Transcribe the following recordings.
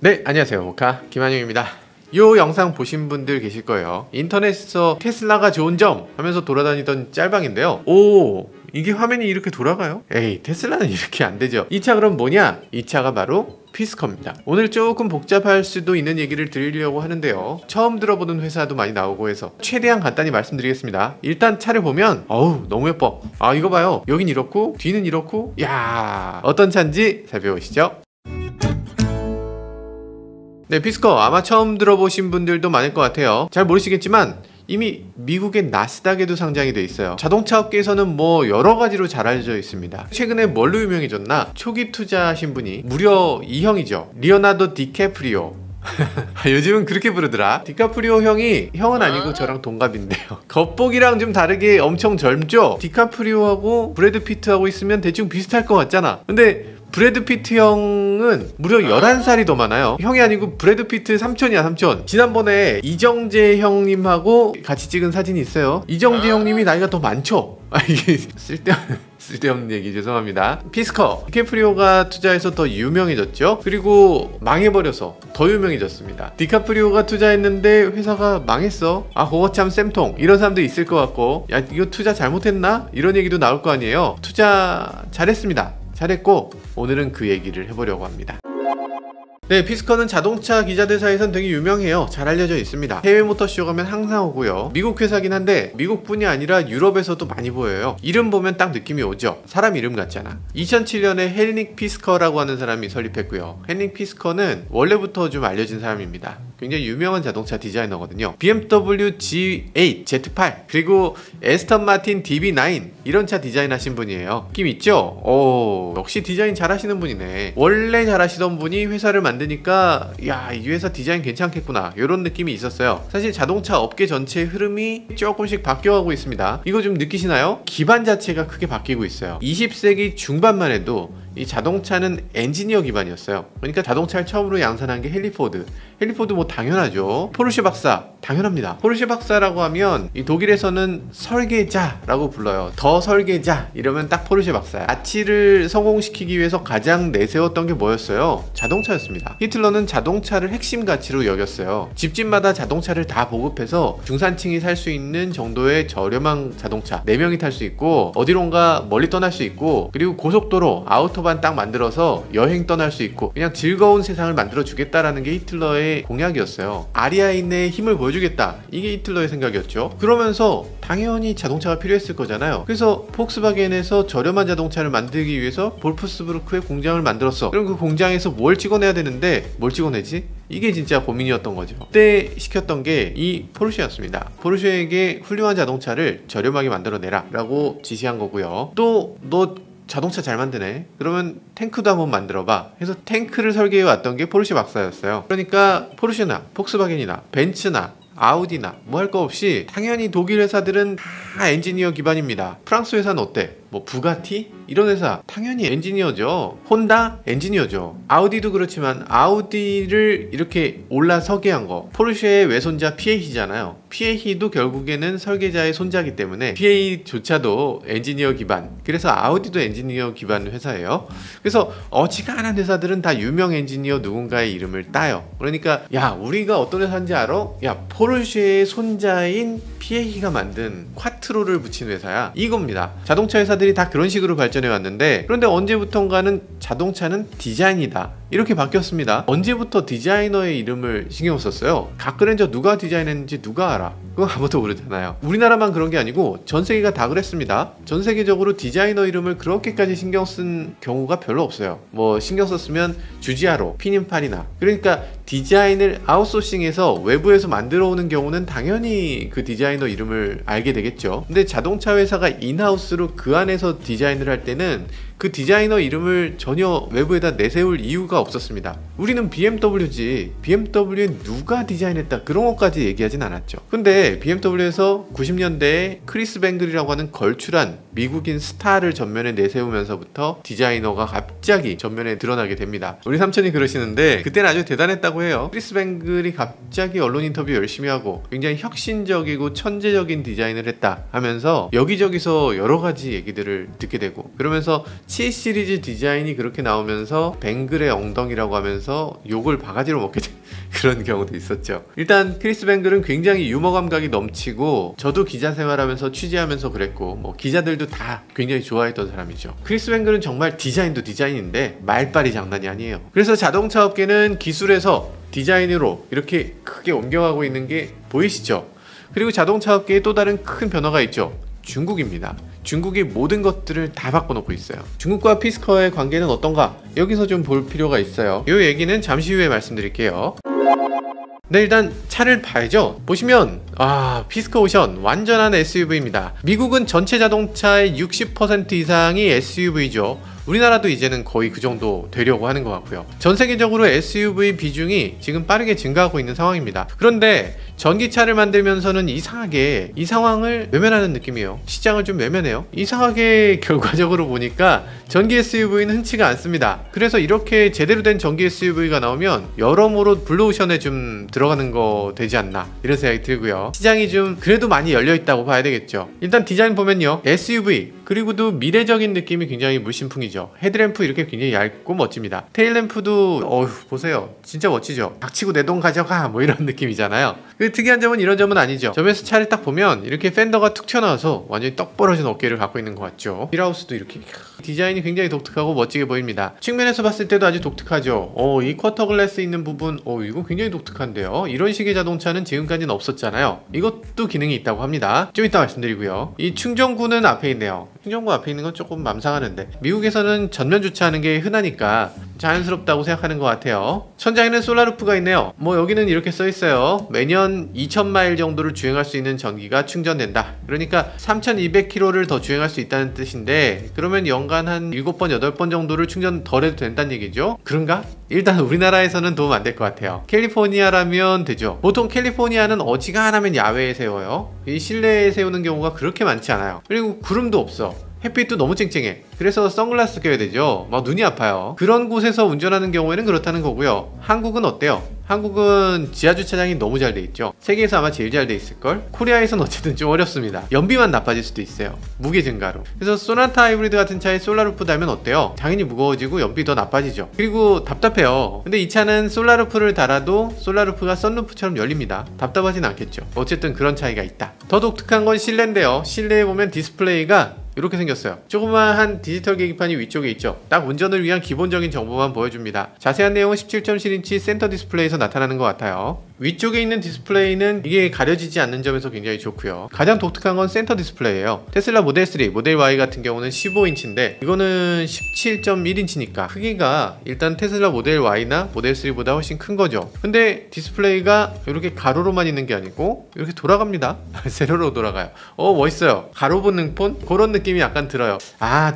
네, 안녕하세요. 모카 김한용입니다. 요 영상 보신 분들 계실 거예요. 인터넷에서 테슬라가 좋은 점 하면서 돌아다니던 짤방인데요. 오, 이게 화면이 이렇게 돌아가요? 에이, 테슬라는 이렇게 안 되죠. 이 차 그럼 뭐냐? 이 차가 바로 피스커입니다. 오늘 조금 복잡할 수도 있는 얘기를 드리려고 하는데요. 처음 들어보는 회사도 많이 나오고 해서 최대한 간단히 말씀드리겠습니다. 일단 차를 보면 어우 너무 예뻐. 아 이거 봐요. 여긴 이렇고 뒤는 이렇고 야 어떤 차인지 살펴보시죠. 네, 피스커 아마 처음 들어보신 분들도 많을 것 같아요. 잘 모르시겠지만 이미 미국의 나스닥에도 상장이 돼 있어요. 자동차 업계에서는 뭐 여러 가지로 잘 알려져 있습니다. 최근에 뭘로 유명해졌나? 초기 투자하신 분이 무려 이 형이죠. 리오나르도 디캐프리오. 요즘은 그렇게 부르더라. 디카프리오 형은 아니고 저랑 동갑인데요. 겉보기랑 좀 다르게 엄청 젊죠? 디카프리오하고 브래드 피트하고 있으면 대충 비슷할 것 같잖아. 근데 브래드 피트 형은 무려 11살이 더 많아요. 형이 아니고 브래드 피트 삼촌이야, 삼촌. 지난번에 이정재 형님하고 같이 찍은 사진이 있어요. 이정재 형님이 나이가 더 많죠? 아, 이게 쓸데없는 얘기 죄송합니다. 피스커, 디카프리오가 투자해서 더 유명해졌죠. 그리고 망해버려서 더 유명해졌습니다. 디카프리오가 투자했는데 회사가 망했어. 아 그거 참 쌤통. 이런 사람도 있을 것 같고, 야 이거 투자 잘못했나? 이런 얘기도 나올 거 아니에요. 투자 잘했습니다. 잘했고 오늘은 그 얘기를 해보려고 합니다. 네, 피스커는 자동차 기자들 사이에선 되게 유명해요. 잘 알려져 있습니다. 해외 모터쇼 가면 항상 오고요. 미국 회사긴 한데 미국뿐이 아니라 유럽에서도 많이 보여요. 이름 보면 딱 느낌이 오죠. 사람 이름 같잖아. 2007년에 헨릭 피스커라고 하는 사람이 설립했고요. 헨릭 피스커는 원래부터 좀 알려진 사람입니다. 굉장히 유명한 자동차 디자이너거든요. BMW G8, Z8 그리고 에스턴 마틴 DB9 이런 차 디자인하신 분이에요. 느낌 있죠? 오, 역시 디자인 잘하시는 분이네. 원래 잘하시던 분이 회사를 만드니까 야, 이 회사 디자인 괜찮겠구나 이런 느낌이 있었어요. 사실 자동차 업계 전체의 흐름이 조금씩 바뀌어가고 있습니다. 이거 좀 느끼시나요? 기반 자체가 크게 바뀌고 있어요. 20세기 중반만 해도 이 자동차는 엔지니어 기반이었어요. 그러니까 자동차를 처음으로 양산한 게 헨리 포드. 헨리 포드 뭐 당연하죠. 포르쉐 박사 당연합니다. 포르쉐 박사라고 하면 이 독일에서는 설계자라고 불러요. 더 설계자 이러면 딱 포르쉐 박사야. 나치를 성공시키기 위해서 가장 내세웠던 게 뭐였어요? 자동차였습니다. 히틀러는 자동차를 핵심 가치로 여겼어요. 집집마다 자동차를 다 보급해서 중산층이 살 수 있는 정도의 저렴한 자동차 4명이 탈 수 있고 어디론가 멀리 떠날 수 있고 그리고 고속도로 아우토반 딱 만들어서 여행 떠날 수 있고 그냥 즐거운 세상을 만들어 주겠다라는 게 히틀러의 공약이었어요. 아리아인의 힘을 보여주겠다. 이게 히틀러의 생각이었죠. 그러면서 당연히 자동차가 필요했을 거잖아요. 그래서 폭스바겐에서 저렴한 자동차를 만들기 위해서 볼프스부르크의 공장을 만들었어. 그럼 그 공장에서 뭘 찍어내야 되는데 뭘 찍어내지? 이게 진짜 고민이었던 거죠. 그때 시켰던 게 이 포르쉐였습니다. 포르쉐에게 훌륭한 자동차를 저렴하게 만들어내라 라고 지시한 거고요. 또 너 자동차 잘 만드네. 그러면 탱크도 한번 만들어봐. 해서 탱크를 설계해 왔던 게 포르쉐 박사였어요. 그러니까 포르쉐나 폭스바겐이나 벤츠나 아우디나 뭐 할 거 없이 당연히 독일 회사들은 다 엔지니어 기반입니다. 프랑스 회사는 어때? 뭐 부가티? 이런 회사 당연히 엔지니어죠. 혼다? 엔지니어죠. 아우디도 그렇지만 아우디를 이렇게 올라서게 한 거 포르쉐의 외손자 피에히잖아요. 피에히도 결국에는 설계자의 손자기 때문에 피에히조차도 엔지니어 기반. 그래서 아우디도 엔지니어 기반 회사예요. 그래서 어지간한 회사들은 다 유명 엔지니어 누군가의 이름을 따요. 그러니까 야 우리가 어떤 회사인지 알아? 야 포르쉐의 손자인 피에히가 만든 콰트로를 붙인 회사야. 이겁니다. 자동차 회사들이 다 그런 식으로 발전해 왔는데 그런데 언제부턴가는 자동차는 디자인이다 이렇게 바뀌었습니다. 언제부터 디자이너의 이름을 신경 썼어요? 가크렌저 누가 디자인했는지 누가 알아? 그거 아무도 모르잖아요. 우리나라만 그런 게 아니고 전 세계가 다 그랬습니다. 전 세계적으로 디자이너 이름을 그렇게까지 신경 쓴 경우가 별로 없어요. 뭐 신경 썼으면 주지아로, 피닌파리나. 그러니까 디자인을 아웃소싱해서 외부에서 만들어 오는 경우는 당연히 그 디자이너 이름을 알게 되겠죠. 근데 자동차 회사가 인하우스로 그 안에서 디자인을 할 때는 그 디자이너 이름을 전혀 외부에다 내세울 이유가 없었습니다. 우리는 BMW지 BMW에 누가 디자인했다 그런 것까지 얘기하진 않았죠. 근데 BMW에서 90년대에 크리스 뱅글이라고 하는 걸출한 미국인 스타를 전면에 내세우면서부터 디자이너가 갑자기 전면에 드러나게 됩니다. 우리 삼촌이 그러시는데 그때는 아주 대단했다고 해요. 크리스 뱅글이 갑자기 언론 인터뷰 열심히 하고 굉장히 혁신적이고 천재적인 디자인을 했다 하면서 여기저기서 여러 가지 얘기들을 듣게 되고, 그러면서 7 시리즈 디자인이 그렇게 나오면서 뱅글의 엉덩이라고 하면서 욕을 바가지로 먹게 된 그런 경우도 있었죠. 일단 크리스 뱅글은 굉장히 유머 감각이 넘치고, 저도 기자 생활하면서 취재하면서 그랬고 뭐 기자들도 다 굉장히 좋아했던 사람이죠. 크리스 뱅글은 정말 디자인도 디자인인데 말빨이 장난이 아니에요. 그래서 자동차 업계는 기술에서 디자인으로 이렇게 크게 옮겨가고 있는 게 보이시죠? 그리고 자동차 업계에 또 다른 큰 변화가 있죠. 중국입니다. 중국이 모든 것들을 다 바꿔놓고 있어요. 중국과 피스커의 관계는 어떤가? 여기서 좀 볼 필요가 있어요. 이 얘기는 잠시 후에 말씀드릴게요. 네, 일단 차를 봐야죠. 보시면 피스커 오션 완전한 SUV입니다. 미국은 전체 자동차의 60% 이상이 SUV죠. 우리나라도 이제는 거의 그 정도 되려고 하는 것 같고요. 전 세계적으로 SUV 비중이 지금 빠르게 증가하고 있는 상황입니다. 그런데 전기차를 만들면서는 이상하게 이 상황을 외면하는 느낌이에요. 시장을 좀 외면해요. 이상하게 결과적으로 보니까 전기 SUV는 흔치가 않습니다. 그래서 이렇게 제대로 된 전기 SUV가 나오면 여러모로 블루오션에 좀 들어가는 거 되지 않나 이런 생각이 들고요. 시장이 좀 그래도 많이 열려있다고 봐야 되겠죠. 일단 디자인 보면요, SUV 그리고도 미래적인 느낌이 굉장히 물씬풍이죠. 헤드램프 이렇게 굉장히 얇고 멋집니다. 테일램프도 보세요, 진짜 멋지죠. 닥치고 내 돈 가져가 뭐 이런 느낌이잖아요. 그 특이한 점은 이런 점은 아니죠. 점에서 차를 딱 보면 이렇게 팬더가 툭 튀어나와서 완전히 떡 벌어진 어깨를 갖고 있는 것 같죠. 휠하우스도 이렇게 디자인이 굉장히 독특하고 멋지게 보입니다. 측면에서 봤을 때도 아주 독특하죠. 이 쿼터 글래스 있는 부분 이거 굉장히 독특한데요. 이런 식의 자동차는 지금까지는 없었잖아요. 이것도 기능이 있다고 합니다. 좀 이따 말씀드리고요. 이 충전구는 앞에 있네요. 충전구 앞에 있는 건 조금 맘상하는데, 미국에서는 전면 주차하는 게 흔하니까 자연스럽다고 생각하는 것 같아요. 천장에는 솔라루프가 있네요. 뭐 여기는 이렇게 써 있어요. 매년 2000마일 정도를 주행할 수 있는 전기가 충전된다. 그러니까 3200km를 더 주행할 수 있다는 뜻인데, 그러면 연간 한 7번, 8번 정도를 충전 덜 해도 된다는 얘기죠. 그런가? 일단 우리나라에서는 도움 안 될 것 같아요. 캘리포니아라면 되죠. 보통 캘리포니아는 어지간하면 야외에 세워요. 이 실내에 세우는 경우가 그렇게 많지 않아요. 그리고 구름도 없어. 햇빛도 너무 쨍쨍해. 그래서 선글라스 껴야 되죠. 막 눈이 아파요. 그런 곳에서 운전하는 경우에는 그렇다는 거고요. 한국은 어때요? 한국은 지하주차장이 너무 잘 돼 있죠. 세계에서 아마 제일 잘 돼 있을걸? 코리아에선 어쨌든 좀 어렵습니다. 연비만 나빠질 수도 있어요. 무게 증가로. 그래서 소나타 하이브리드 같은 차에 솔라루프 달면 어때요? 당연히 무거워지고 연비 더 나빠지죠. 그리고 답답해요. 근데 이 차는 솔라루프를 달아도 솔라루프가 썬루프처럼 열립니다. 답답하진 않겠죠. 어쨌든 그런 차이가 있다. 더 독특한 건 실내인데요. 실내에 보면 디스플레이가 이렇게 생겼어요. 조그마한 디지털 계기판이 위쪽에 있죠. 딱 운전을 위한 기본적인 정보만 보여줍니다. 자세한 내용은 17.7인치 센터 디스플레이에서 나타나는 것 같아요. 위쪽에 있는 디스플레이는 이게 가려지지 않는 점에서 굉장히 좋고요. 가장 독특한 건 센터 디스플레이예요. 테슬라 모델 3, 모델 Y 같은 경우는 15인치인데 이거는 17.1인치니까 크기가 일단 테슬라 모델 Y나 모델 3보다 훨씬 큰 거죠. 근데 디스플레이가 이렇게 가로로만 있는 게 아니고 이렇게 돌아갑니다. 세로로 돌아가요. 멋있어요. 가로 보는 폰? 그런 느낌이 약간 들어요.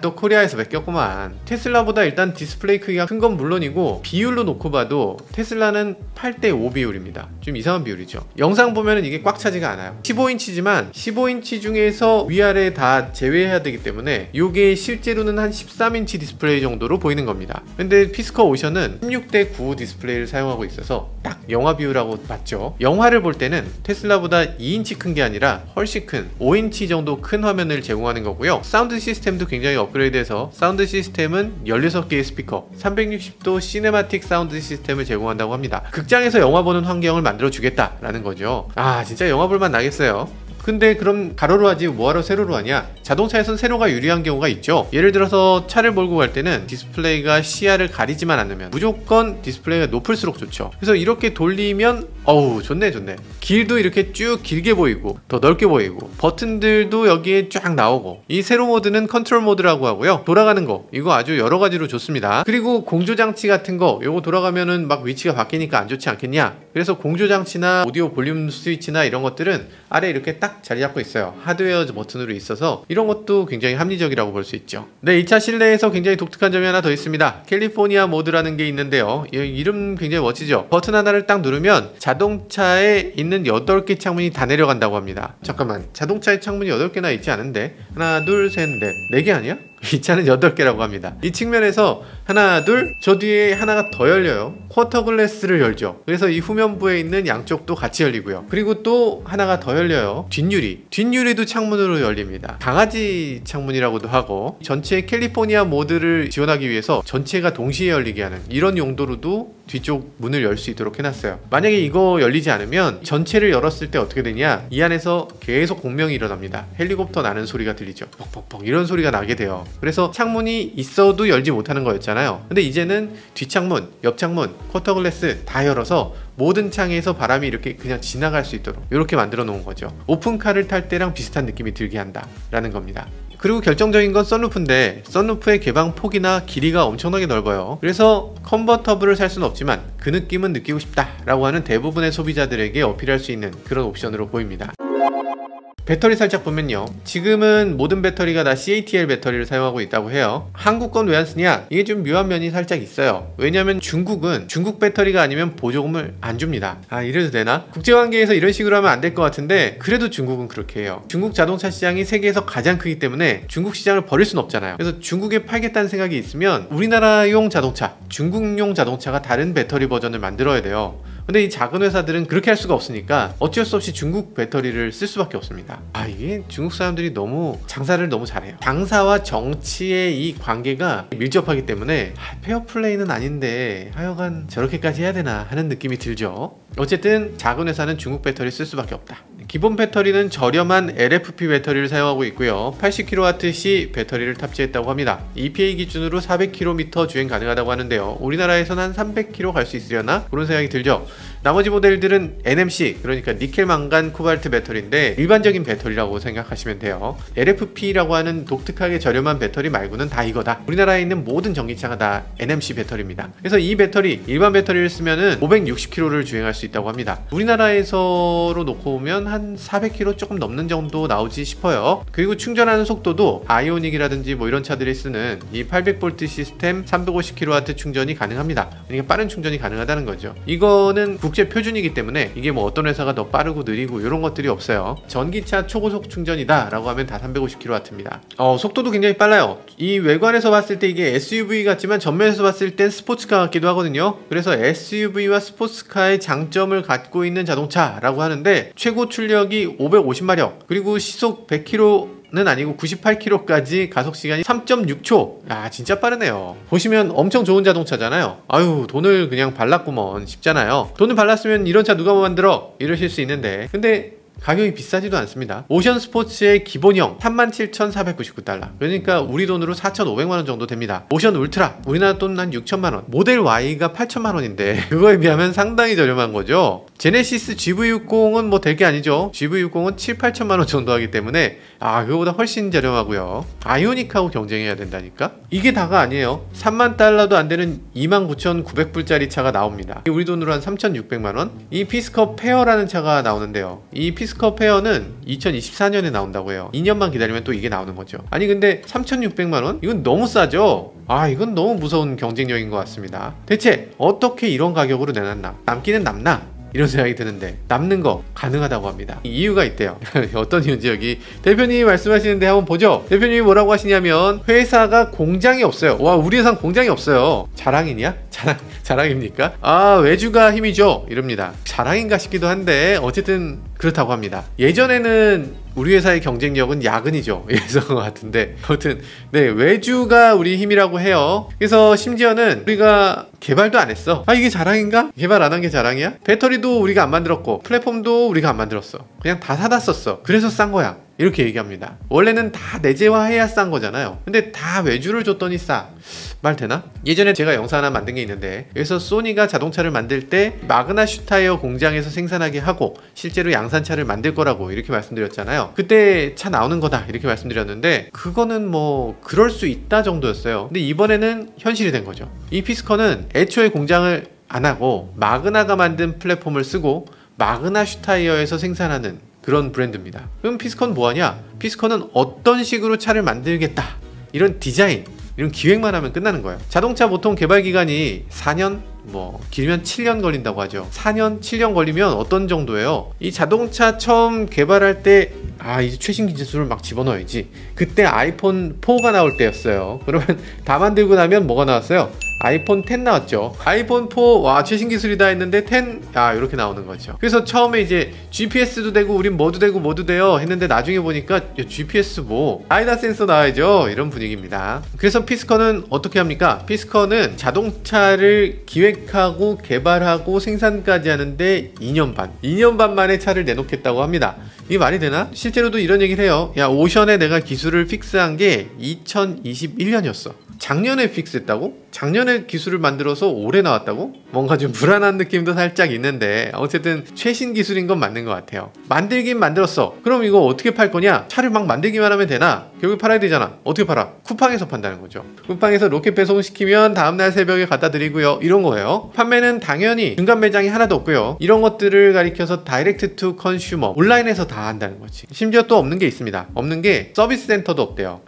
또 코리아에서 맡겼구만. 테슬라보다 일단 디스플레이 크기가 큰 건 물론이고 비율로 놓고 봐도 테슬라는 8:5 비율입니다. 좀 이상한 비율이죠. 영상 보면은 이게 꽉 차지가 않아요. 15인치지만 15인치 중에서 위아래 다 제외해야 되기 때문에 이게 실제로는 한 13인치 디스플레이 정도로 보이는 겁니다. 근데 피스커 오션은 16:9 디스플레이를 사용하고 있어서 딱 영화 비율하고 맞죠. 영화를 볼 때는 테슬라보다 2인치 큰 게 아니라 훨씬 큰 5인치 정도 큰 화면을 제공하는 거고요. 사운드 시스템도 굉장히 업그레이드해서 사운드 시스템은 16개의 스피커 360도 시네마틱 사운드 시스템을 제공한다고 합니다. 극장에서 영화 보는 환경을 만들어 주겠다라는 거죠. 진짜 영화 볼만 나겠어요. 근데 그럼 가로로 하지 뭐하러 세로로 하냐? 자동차에선 세로가 유리한 경우가 있죠. 예를 들어서 차를 몰고 갈 때는 디스플레이가 시야를 가리지만 않으면 무조건 디스플레이가 높을수록 좋죠. 그래서 이렇게 돌리면 좋네. 길도 이렇게 쭉 길게 보이고 더 넓게 보이고 버튼들도 여기에 쫙 나오고, 이 세로 모드는 컨트롤 모드라고 하고요. 돌아가는 거 이거 아주 여러 가지로 좋습니다. 그리고 공조장치 같은 거 요거 돌아가면은 막 위치가 바뀌니까 안 좋지 않겠냐? 그래서 공조장치나 오디오 볼륨 스위치나 이런 것들은 아래 이렇게 딱 자리 잡고 있어요. 하드웨어 버튼으로 있어서 이런 것도 굉장히 합리적이라고 볼 수 있죠. 네, 이 차 실내에서 굉장히 독특한 점이 하나 더 있습니다. 캘리포니아 모드라는 게 있는데요. 이 이름 굉장히 멋지죠. 버튼 하나를 딱 누르면 자동차에 있는 8개 창문이 다 내려간다고 합니다. 잠깐만, 자동차에 창문이 8개나 있지 않은데? 하나, 둘, 셋, 넷. 4개 아니야? 이 차는 8개라고 합니다. 이 측면에서 하나, 둘, 저 뒤에 하나가 더 열려요. 쿼터 글래스를 열죠. 그래서 이 후면부에 있는 양쪽도 같이 열리고요. 그리고 또 하나가 더 열려요. 뒷유리도 창문으로 열립니다. 강아지 창문이라고도 하고, 전체 캘리포니아 모드를 지원하기 위해서 전체가 동시에 열리게 하는 이런 용도로도 뒤쪽 문을 열 수 있도록 해놨어요. 만약에 이거 열리지 않으면 전체를 열었을 때 어떻게 되냐, 이 안에서 계속 공명이 일어납니다. 헬리콥터 나는 소리가 들리죠. 퍽퍽퍽 이런 소리가 나게 돼요. 그래서 창문이 있어도 열지 못하는 거였잖아요. 근데 이제는 뒷창문, 옆창문, 쿼터 글래스 다 열어서 모든 창에서 바람이 이렇게 그냥 지나갈 수 있도록 이렇게 만들어 놓은 거죠. 오픈카를 탈 때랑 비슷한 느낌이 들게 한다 라는 겁니다. 그리고 결정적인 건 썬루프인데, 썬루프의 개방 폭이나 길이가 엄청나게 넓어요. 그래서 컨버터블을 살 수는 없지만 그 느낌은 느끼고 싶다 라고 하는 대부분의 소비자들에게 어필할 수 있는 그런 옵션으로 보입니다. 배터리 살짝 보면요, 지금은 모든 배터리가 다 CATL 배터리를 사용하고 있다고 해요. 한국 건 왜 안 쓰냐? 이게 좀 묘한 면이 살짝 있어요. 왜냐면 중국은 중국 배터리가 아니면 보조금을 안 줍니다. 아, 이래도 되나? 국제관계에서 이런 식으로 하면 안 될 것 같은데 그래도 중국은 그렇게 해요. 중국 자동차 시장이 세계에서 가장 크기 때문에 중국 시장을 버릴 순 없잖아요. 그래서 중국에 팔겠다는 생각이 있으면 우리나라용 자동차, 중국용 자동차가 다른 배터리 버전을 만들어야 돼요. 근데 이 작은 회사들은 그렇게 할 수가 없으니까 어쩔 수 없이 중국 배터리를 쓸 수밖에 없습니다. 아, 이게 중국 사람들이 너무 장사를 너무 잘해요. 장사와 정치의 이 관계가 밀접하기 때문에 페어플레이는 아닌데 하여간 저렇게까지 해야 되나 하는 느낌이 들죠. 어쨌든 작은 회사는 중국 배터리 쓸 수밖에 없다. 기본 배터리는 저렴한 LFP 배터리를 사용하고 있고요. 80kWh 배터리를 탑재했다고 합니다. EPA 기준으로 400km 주행 가능하다고 하는데요. 우리나라에서는 한 300km 갈 수 있으려나? 그런 생각이 들죠. 나머지 모델들은 NMC, 그러니까 니켈 망간 코발트 배터리인데 일반적인 배터리라고 생각하시면 돼요. LFP라고 하는 독특하게 저렴한 배터리 말고는 다 이거다. 우리나라에 있는 모든 전기차가 다 NMC 배터리입니다. 그래서 이 배터리, 일반 배터리를 쓰면은 560km를 주행할 수 있다고 합니다. 우리나라에서로 놓고 보면 한 400km 조금 넘는 정도 나오지 싶어요. 그리고 충전하는 속도도 아이오닉이라든지 뭐 이런 차들이 쓰는 이 800V 시스템 350kW 충전이 가능합니다. 그러니까 빠른 충전이 가능하다는 거죠. 이거는 국제 표준이기 때문에 이게 뭐 어떤 회사가 더 빠르고 느리고 이런 것들이 없어요. 전기차 초고속 충전이다 라고 하면 다 350kW입니다. 속도도 굉장히 빨라요. 이 외관에서 봤을 때 이게 SUV 같지만 전면에서 봤을 땐 스포츠카 같기도 하거든요. 그래서 SUV와 스포츠카의 장점을 갖고 있는 자동차라고 하는데, 최고 출력이 550마력, 그리고 시속 100km 는 아니고 98km까지 가속시간이 3.6초. 야, 진짜 빠르네요. 보시면 엄청 좋은 자동차잖아요. 아유, 돈을 그냥 발랐구먼 싶잖아요. 돈을 발랐으면 이런 차 누가 만들어? 이러실 수 있는데, 근데 가격이 비싸지도 않습니다. 오션 스포츠의 기본형 37,499달러, 그러니까 우리 돈으로 4,500만원 정도 됩니다. 오션 울트라 우리나라 돈 한 6천만원, 모델 Y가 8천만원인데 그거에 비하면 상당히 저렴한 거죠. 제네시스 GV60은 뭐 될 게 아니죠. GV60은 7, 8천만원 정도 하기 때문에 그거보다 훨씬 저렴하고요. 아이오닉하고 경쟁해야 된다니까? 이게 다가 아니에요. 3만 달러도 안 되는 29,900불짜리 차가 나옵니다. 우리 돈으로 한 3,600만원. 이 피스컵 페어라는 차가 나오는데요. 이 피스컵 페어는 2024년에 나온다고 해요. 2년만 기다리면 또 이게 나오는 거죠. 아니 근데 3,600만원? 이건 너무 싸죠? 이건 너무 무서운 경쟁력인 것 같습니다. 대체 어떻게 이런 가격으로 내놨나? 남기는 남나? 이런 생각이 드는데, 남는 거 가능하다고 합니다. 이유가 있대요. 어떤 이유인지 여기 대표님이 말씀하시는데 한번 보죠. 대표님이 뭐라고 하시냐면, 회사가 공장이 없어요. 와, 우리 회사는 공장이 없어요. 자랑이냐? 자랑입니까? 외주가 힘이죠 이럽니다. 자랑인가 싶기도 한데 어쨌든 그렇다고 합니다. 예전에는 우리 회사의 경쟁력은 야근이죠 이랬던 것 같은데, 아무튼 네, 외주가 우리 힘이라고 해요. 그래서 심지어는 우리가 개발도 안 했어. 이게 자랑인가? 개발 안 한 게 자랑이야? 배터리도 우리가 안 만들었고 플랫폼도 우리가 안 만들었어. 그냥 다 사다 썼어. 그래서 싼 거야. 이렇게 얘기합니다. 원래는 다 내재화해야 싼 거잖아요. 근데 다 외주를 줬더니 싸. 말 되나? 예전에 제가 영상 하나 만든 게 있는데, 여기서 소니가 자동차를 만들 때 마그나 슈타이어 공장에서 생산하게 하고 실제로 양산차를 만들 거라고 이렇게 말씀드렸잖아요. 그때 차 나오는 거다 이렇게 말씀드렸는데, 그거는 뭐 그럴 수 있다 정도였어요. 근데 이번에는 현실이 된 거죠. 이 피스커는 애초에 공장을 안 하고 마그나가 만든 플랫폼을 쓰고 마그나 슈타이어에서 생산하는 그런 브랜드입니다. 그럼 피스컨 뭐하냐? 피스컨은 어떤 식으로 차를 만들겠다, 이런 디자인, 이런 기획만 하면 끝나는 거예요. 자동차 보통 개발 기간이 4년, 뭐 길면 7년 걸린다고 하죠. 4년, 7년 걸리면 어떤 정도예요? 이 자동차 처음 개발할 때 이제 최신 기술을 막 집어넣어야지. 그때 아이폰 4가 나올 때였어요. 그러면 다 만들고 나면 뭐가 나왔어요? 아이폰 10 나왔죠. 아이폰 4 와 최신 기술이다 했는데 10 이렇게 나오는 거죠. 그래서 처음에 이제 GPS도 되고 우린 뭐도 되고 뭐도 돼요 했는데 나중에 보니까 GPS 뭐 아이다 센서 나와야죠, 이런 분위기입니다. 그래서 피스컨은 어떻게 합니까? 피스컨은 자동차를 기획하고 개발하고 생산까지 하는데 2년 반 만에 차를 내놓겠다고 합니다. 이게 말이 되나? 실제로도 이런 얘기를 해요. 야, 오션에 내가 기술을 픽스한 게 2021년이었어. 작년에 픽스했다고? 작년에 기술을 만들어서 올해 나왔다고? 뭔가 좀 불안한 느낌도 살짝 있는데 어쨌든 최신 기술인 건 맞는 것 같아요. 만들긴 만들었어. 그럼 이거 어떻게 팔 거냐? 차를 막 만들기만 하면 되나? 결국 팔아야 되잖아. 어떻게 팔아? 쿠팡에서 판다는 거죠. 쿠팡에서 로켓 배송시키면 다음날 새벽에 갖다 드리고요, 이런 거예요. 판매는 당연히 중간 매장이 하나도 없고요. 이런 것들을 가리켜서 다이렉트 투 컨슈머, 온라인에서 다 한다는 거지. 심지어 또 없는 게 있습니다. 없는 게 서비스 센터도 없대요.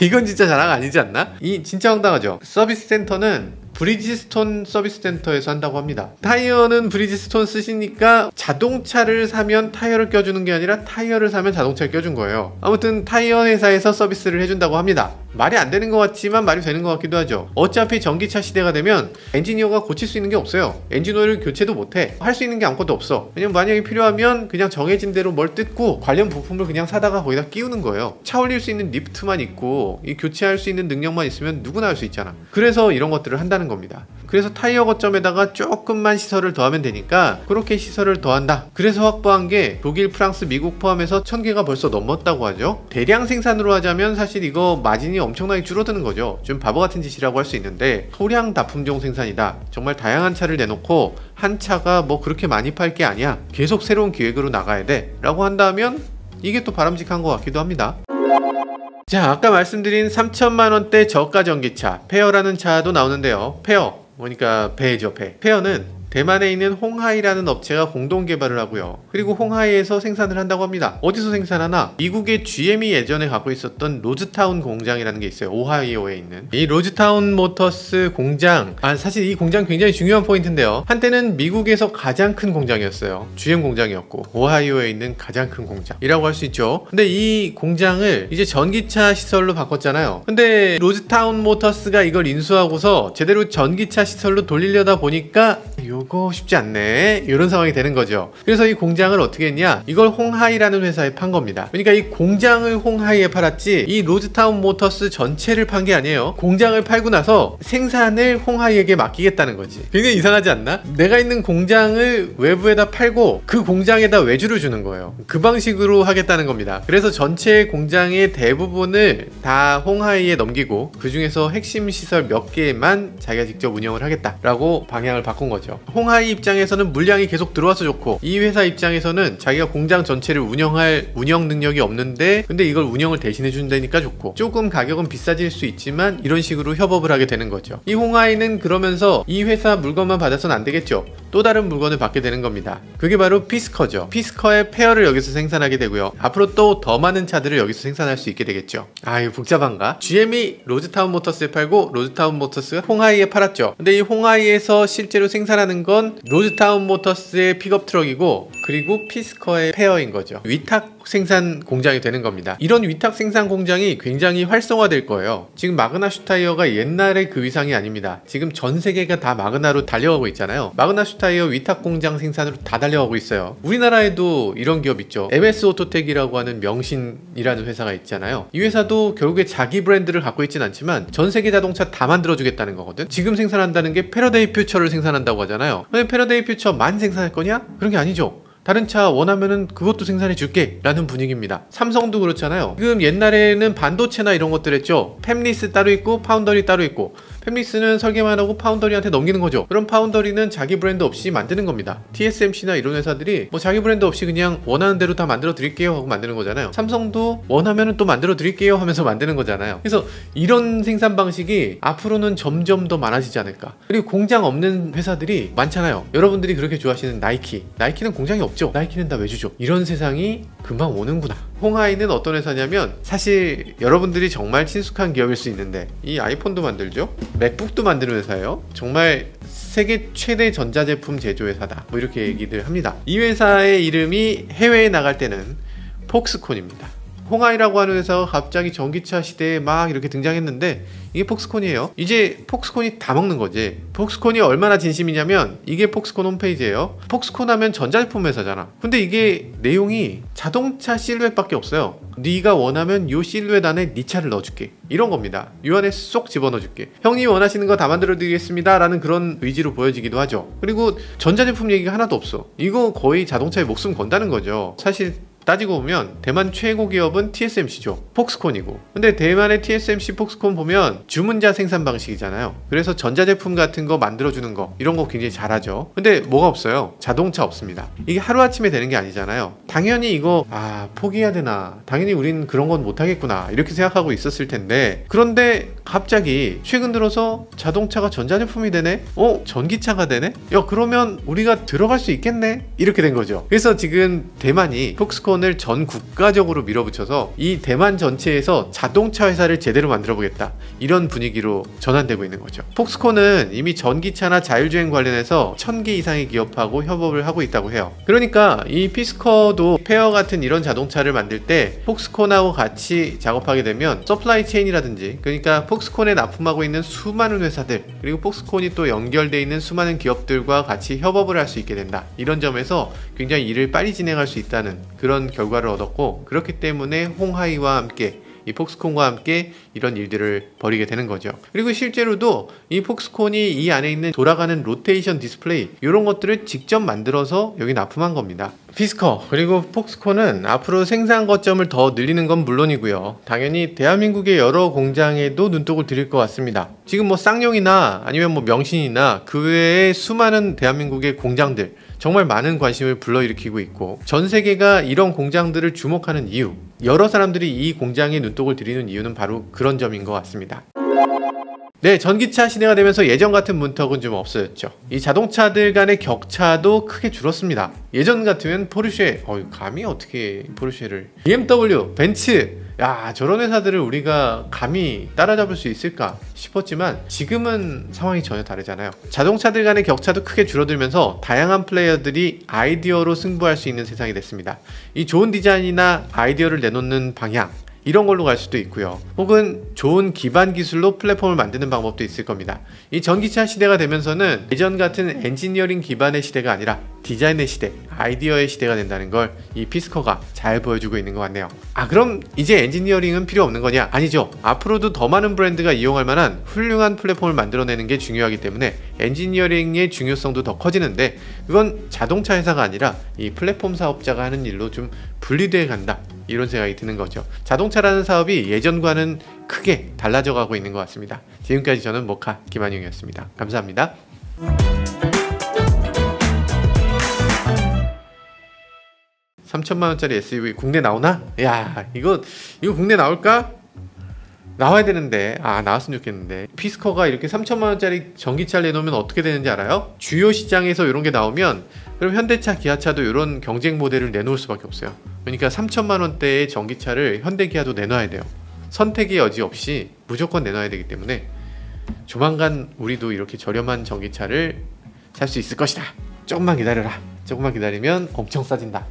이건 진짜 자랑 아니지 않나? 이 진짜 황당하죠. 서비스 센터는 브리지스톤 서비스 센터에서 한다고 합니다. 타이어는 브리지스톤 쓰시니까 자동차를 사면 타이어를 껴주는 게 아니라 타이어를 사면 자동차를 껴준 거예요. 아무튼 타이어 회사에서 서비스를 해준다고 합니다. 말이 안 되는 것 같지만 말이 되는 것 같기도 하죠. 어차피 전기차 시대가 되면 엔지니어가 고칠 수 있는 게 없어요. 엔진오일 교체도 못해. 할 수 있는 게 아무것도 없어. 왜냐면 만약에 필요하면 그냥 정해진 대로 뭘 뜯고 관련 부품을 그냥 사다가 거기다 끼우는 거예요. 차 올릴 수 있는 리프트만 있고 이 교체할 수 있는 능력만 있으면 누구나 할 수 있잖아. 그래서 이런 것들을 한다는 겁니다. 그래서 타이어 거점에다가 조금만 시설을 더하면 되니까 그렇게 시설을 더한다. 그래서 확보한 게 독일, 프랑스, 미국 포함해서 1000개가 벌써 넘었다고 하죠. 대량 생산으로 하자면 사실 이거 마진이 엄청나게 줄어드는 거죠. 좀 바보 같은 짓이라고 할 수 있는데 소량 납품종 생산이다. 정말 다양한 차를 내놓고 한 차가 뭐 그렇게 많이 팔 게 아니야. 계속 새로운 기획으로 나가야 돼 라고 한다면 이게 또 바람직한 것 같기도 합니다. 자, 아까 말씀드린 3천만원대 저가 전기차 페어라는 차도 나오는데요. 페어, 그러니까 배죠, 배. 페어는 대만에 있는 홍하이라는 업체가 공동 개발을 하고요. 그리고 홍하이에서 생산을 한다고 합니다. 어디서 생산하나? 미국의 GM이 예전에 갖고 있었던 로즈타운 공장이라는 게 있어요. 오하이오에 있는 이 로즈타운 모터스 공장, 사실 이 공장 굉장히 중요한 포인트인데요. 한때는 미국에서 가장 큰 공장이었어요. GM 공장이었고 오하이오에 있는 가장 큰 공장이라고 할 수 있죠. 근데 이 공장을 이제 전기차 시설로 바꿨잖아요. 근데 로즈타운 모터스가 이걸 인수하고서 제대로 전기차 시설로 돌리려다 보니까 요거 쉽지 않네, 이런 상황이 되는 거죠. 그래서 이 공장을 어떻게 했냐, 이걸 홍하이라는 회사에 판 겁니다. 그러니까 이 공장을 홍하이에 팔았지 이 로즈타운 모터스 전체를 판 게 아니에요. 공장을 팔고 나서 생산을 홍하이에게 맡기겠다는 거지. 굉장히 이상하지 않나? 내가 있는 공장을 외부에다 팔고 그 공장에다 외주를 주는 거예요. 그 방식으로 하겠다는 겁니다. 그래서 전체 공장의 대부분을 다 홍하이에 넘기고 그 중에서 핵심 시설 몇 개만 자기가 직접 운영을 하겠다라고 방향을 바꾼 거죠. 홍하이 입장에서는 물량이 계속 들어와서 좋고 이 회사 입장에서는 자기가 공장 전체를 운영할 운영 능력이 없는데 근데 이걸 운영을 대신해 준다니까 좋고, 조금 가격은 비싸질 수 있지만 이런 식으로 협업을 하게 되는 거죠. 이 홍하이는 그러면서 이 회사 물건만 받아서는 안 되겠죠. 또 다른 물건을 받게 되는 겁니다. 그게 바로 피스커죠. 피스커의 페어를 여기서 생산하게 되고요. 앞으로 또 더 많은 차들을 여기서 생산할 수 있게 되겠죠. 이거 복잡한가? GM이 로즈타운 모터스에 팔고 로즈타운 모터스가 홍하이에 팔았죠. 근데 이 홍하이에서 실제로 생산하는 건 로즈타운 모터스의 픽업 트럭이고 그리고 피스커의 페어인 거죠. 위탁 생산 공장이 되는 겁니다. 이런 위탁 생산 공장이 굉장히 활성화될 거예요. 지금 마그나 슈타이어가 옛날의 그 위상이 아닙니다. 지금 전 세계가 다 마그나로 달려가고 있잖아요. 마그나 슈타이어 위탁 공장 생산으로 다 달려가고 있어요. 우리나라에도 이런 기업 있죠. MS 오토텍이라고 하는 명신이라는 회사가 있잖아요. 이 회사도 결국에 자기 브랜드를 갖고 있진 않지만 전 세계 자동차 다 만들어주겠다는 거거든. 지금 생산한다는 게 패러데이 퓨처를 생산한다고 하잖아요. 근데 패러데이 퓨처만 생산할 거냐? 그런 게 아니죠. 다른 차 원하면은 그것도 생산해 줄게 라는 분위기입니다. 삼성도 그렇잖아요. 지금 옛날에는 반도체나 이런 것들 했죠. 팹리스 따로 있고 파운더리 따로 있고, 팹리스는 설계만 하고 파운더리한테 넘기는 거죠. 그럼 파운더리는 자기 브랜드 없이 만드는 겁니다. TSMC나 이런 회사들이 뭐 자기 브랜드 없이 그냥 원하는 대로 다 만들어 드릴게요 하고 만드는 거잖아요. 삼성도 원하면은 또 만들어 드릴게요 하면서 만드는 거잖아요. 그래서 이런 생산 방식이 앞으로는 점점 더 많아지지 않을까. 그리고 공장 없는 회사들이 많잖아요. 여러분들이 그렇게 좋아하시는 나이키는 공장이 없죠. 나이키는 다 왜 주죠? 이런 세상이 금방 오는구나. 홍하이는 어떤 회사냐면 사실 여러분들이 정말 친숙한 기업일 수 있는데 이 아이폰도 만들죠. 맥북도 만드는 회사예요. 정말 세계 최대 전자제품 제조회사다 뭐 이렇게 얘기들 합니다. 이 회사의 이름이 해외에 나갈 때는 폭스콘입니다. 홍하이라고 하는 회사가 갑자기 전기차 시대에 막 이렇게 등장했는데 이게 폭스콘이에요. 이제 폭스콘이 다 먹는 거지. 폭스콘이 얼마나 진심이냐면 이게 폭스콘 홈페이지예요. 폭스콘 하면 전자제품 회사잖아. 근데 이게 내용이 자동차 실루엣밖에 없어요. 네가 원하면 요 실루엣 안에 네 차를 넣어줄게 이런 겁니다. 요 안에 쏙 집어넣어줄게. 형님 원하시는 거 다 만들어드리겠습니다 라는 그런 의지로 보여지기도 하죠. 그리고 전자제품 얘기가 하나도 없어. 이거 거의 자동차에 목숨 건다는 거죠. 사실 따지고 보면 대만 최고 기업은 TSMC죠. 폭스콘이고. 근데 대만의 TSMC 폭스콘 보면 주문자 생산 방식이잖아요. 그래서 전자제품 같은 거 만들어주는 거 이런 거 굉장히 잘하죠. 근데 뭐가 없어요? 자동차 없습니다. 이게 하루아침에 되는 게 아니잖아요. 당연히 이거 포기해야 되나, 당연히 우린 그런 건 못하겠구나 이렇게 생각하고 있었을 텐데, 그런데 갑자기 최근 들어서 자동차가 전자제품이 되네? 전기차가 되네? 야 그러면 우리가 들어갈 수 있겠네? 이렇게 된 거죠. 그래서 지금 대만이 폭스콘을 전 국가적으로 밀어붙여서 이 대만 전체에서 자동차 회사를 제대로 만들어 보겠다 이런 분위기로 전환되고 있는 거죠. 폭스콘은 이미 전기차나 자율주행 관련해서 1000개 이상의 기업하고 협업을 하고 있다고 해요. 그러니까 이 피스커도 페어 같은 이런 자동차를 만들 때 폭스콘하고 같이 작업하게 되면 서플라이 체인이라든지, 그러니까 폭스콘에 납품하고 있는 수많은 회사들, 그리고 폭스콘이 또 연결되어 있는 수많은 기업들과 같이 협업을 할 수 있게 된다. 이런 점에서 굉장히 일을 빨리 진행할 수 있다는 그런 결과를 얻었고, 그렇기 때문에 홍하이와 함께 이 폭스콘과 함께 이런 일들을 벌이게 되는 거죠. 그리고 실제로도 이 폭스콘이 이 안에 있는 돌아가는 로테이션 디스플레이 이런 것들을 직접 만들어서 여기 납품한 겁니다. 피스커 그리고 폭스콘은 앞으로 생산 거점을 더 늘리는 건 물론이고요, 당연히 대한민국의 여러 공장에도 눈독을 들일 것 같습니다. 지금 뭐 쌍용이나 아니면 뭐 명신이나 그 외에 수많은 대한민국의 공장들 정말 많은 관심을 불러일으키고 있고, 전 세계가 이런 공장들을 주목하는 이유, 여러 사람들이 이 공장에 눈독을 들이는 이유는 바로 그런 점인 것 같습니다. 네, 전기차 시대가 되면서 예전 같은 문턱은 좀 없어졌죠. 이 자동차들 간의 격차도 크게 줄었습니다. 예전 같으면 포르쉐, 감히 어떻게 포르쉐를, BMW, 벤츠, 야 저런 회사들을 우리가 감히 따라잡을 수 있을까 싶었지만 지금은 상황이 전혀 다르잖아요. 자동차들 간의 격차도 크게 줄어들면서 다양한 플레이어들이 아이디어로 승부할 수 있는 세상이 됐습니다. 이 좋은 디자인이나 아이디어를 내놓는 방향 이런 걸로 갈 수도 있고요, 혹은 좋은 기반 기술로 플랫폼을 만드는 방법도 있을 겁니다. 이 전기차 시대가 되면서는 예전 같은 엔지니어링 기반의 시대가 아니라 디자인의 시대, 아이디어의 시대가 된다는 걸 이 피스커가 잘 보여주고 있는 것 같네요. 그럼 이제 엔지니어링은 필요 없는 거냐? 아니죠. 앞으로도 더 많은 브랜드가 이용할 만한 훌륭한 플랫폼을 만들어내는 게 중요하기 때문에 엔지니어링의 중요성도 더 커지는데, 그건 자동차 회사가 아니라 이 플랫폼 사업자가 하는 일로 좀 분리돼 간다 이런 생각이 드는 거죠. 자동차라는 사업이 예전과는 크게 달라져 가고 있는 것 같습니다. 지금까지 저는 모카 김한용이었습니다. 감사합니다. 3천만원짜리 SUV 국내 나오나? 야 이거 국내 나올까? 나와야 되는데 나왔으면 좋겠는데. 피스커가 이렇게 3천만원짜리 전기차를 내놓으면 어떻게 되는지 알아요? 주요 시장에서 이런 게 나오면 그럼 현대차, 기아차도 이런 경쟁 모델을 내놓을 수밖에 없어요. 그러니까 3천만원대의 전기차를 현대, 기아도 내놔야 돼요. 선택의 여지 없이 무조건 내놔야 되기 때문에 조만간 우리도 이렇게 저렴한 전기차를 살 수 있을 것이다. 조금만 기다려라. 조금만 기다리면 엄청 싸진다.